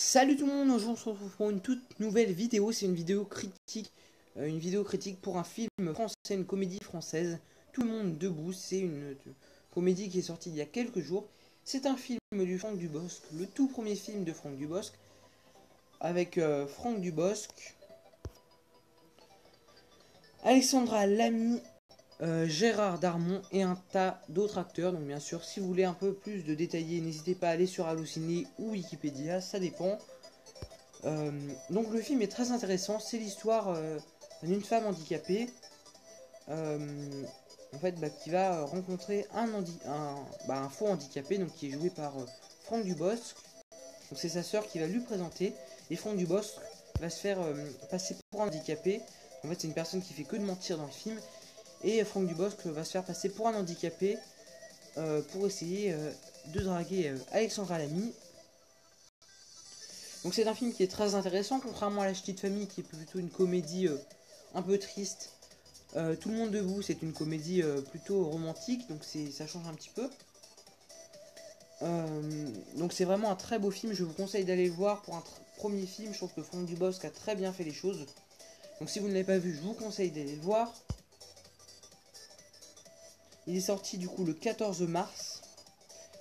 Salut tout le monde, aujourd'hui on se retrouve pour une toute nouvelle vidéo, c'est une vidéo critique pour un film français, une comédie française, Tout le monde debout, c'est une comédie qui est sortie il y a quelques jours. C'est un film du Franck Dubosc, le tout premier film de Franck Dubosc, avec Franck Dubosc, Alexandra Lamy, Gérard Darmon et un tas d'autres acteurs. Donc bien sûr, si vous voulez un peu plus de détails, n'hésitez pas à aller sur Allociné ou Wikipédia, ça dépend. Donc le film est très intéressant, c'est l'histoire d'une femme handicapée qui va rencontrer un faux handicapé donc, qui est joué par Franck Dubosc. Donc c'est sa sœur qui va lui présenter et Franck Dubosc va se faire passer pour un handicapé. En fait c'est une personne qui fait que de mentir dans le film et Franck Dubosc va se faire passer pour un handicapé pour essayer de draguer Alexandra Lamy. Donc c'est un film qui est très intéressant, contrairement à La Petite Famille qui est plutôt une comédie un peu triste. Tout le monde debout, c'est une comédie plutôt romantique, donc ça change un petit peu. Donc c'est vraiment un très beau film, je vous conseille d'aller le voir pour un premier film. Je trouve que Franck Dubosc a très bien fait les choses. Donc si vous ne l'avez pas vu, je vous conseille d'aller le voir. Il est sorti du coup le 14 mars.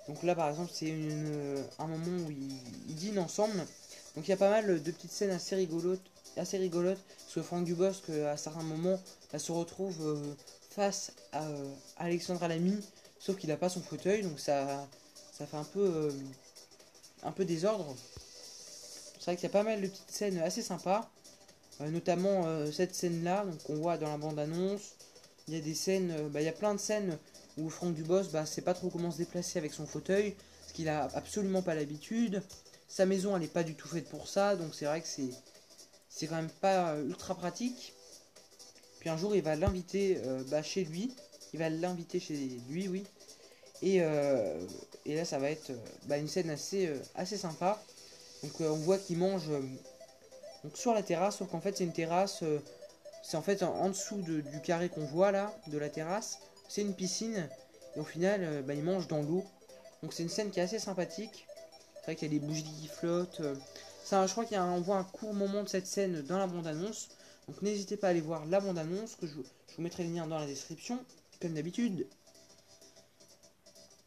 Donc là par exemple c'est un moment où ils dînent ensemble. Donc il y a pas mal de petites scènes assez rigolotes, parce que Franck Dubosc à certains moments se retrouve face à Alexandra Lamy, sauf qu'il n'a pas son fauteuil, donc ça fait un peu désordre. C'est vrai qu'il y a pas mal de petites scènes assez sympas, notamment cette scène là, donc qu'on voit dans la bande annonce. Il y a des scènes, il y a plein de scènes où Franck Dubosc sait pas trop comment se déplacer avec son fauteuil, parce qu'il a absolument pas l'habitude. Sa maison elle est pas du tout faite pour ça, donc c'est vrai que c'est quand même pas ultra pratique. Puis un jour il va l'inviter chez lui, oui. Et là ça va être une scène assez sympa. Donc on voit qu'il mange donc sur la terrasse, sauf qu'en fait c'est une terrasse, c'est en fait en dessous du carré qu'on voit là, de la terrasse, c'est une piscine, et au final il mange dans l'eau. Donc c'est une scène qui est assez sympathique. C'est vrai qu'il y a des bougies qui flottent. Je crois on voit un court moment de cette scène dans la bande-annonce. Donc n'hésitez pas à aller voir la bande-annonce, que je vous mettrai le lien dans la description, comme d'habitude.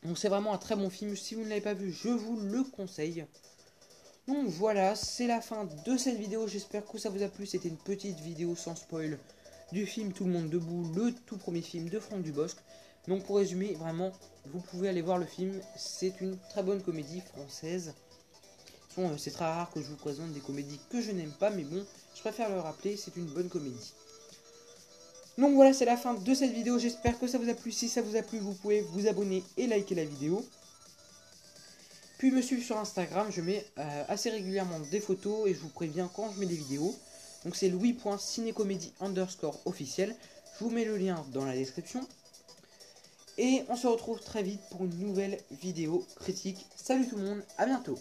Donc c'est vraiment un très bon film. Si vous ne l'avez pas vu, je vous le conseille. Donc voilà, c'est la fin de cette vidéo. J'espère que ça vous a plu. C'était une petite vidéo sans spoil du film Tout le monde debout, le tout premier film de Franck Dubosc. Donc pour résumer, vraiment, vous pouvez aller voir le film. C'est une très bonne comédie française. C'est très rare que je vous présente des comédies que je n'aime pas, mais bon, je préfère le rappeler, c'est une bonne comédie. Donc voilà, c'est la fin de cette vidéo, j'espère que ça vous a plu. Si ça vous a plu, vous pouvez vous abonner et liker la vidéo. Puis me suivre sur Instagram, je mets assez régulièrement des photos et je vous préviens quand je mets des vidéos. Donc c'est louis.cinécomédie_officiel. Je vous mets le lien dans la description. Et on se retrouve très vite pour une nouvelle vidéo critique. Salut tout le monde, à bientôt.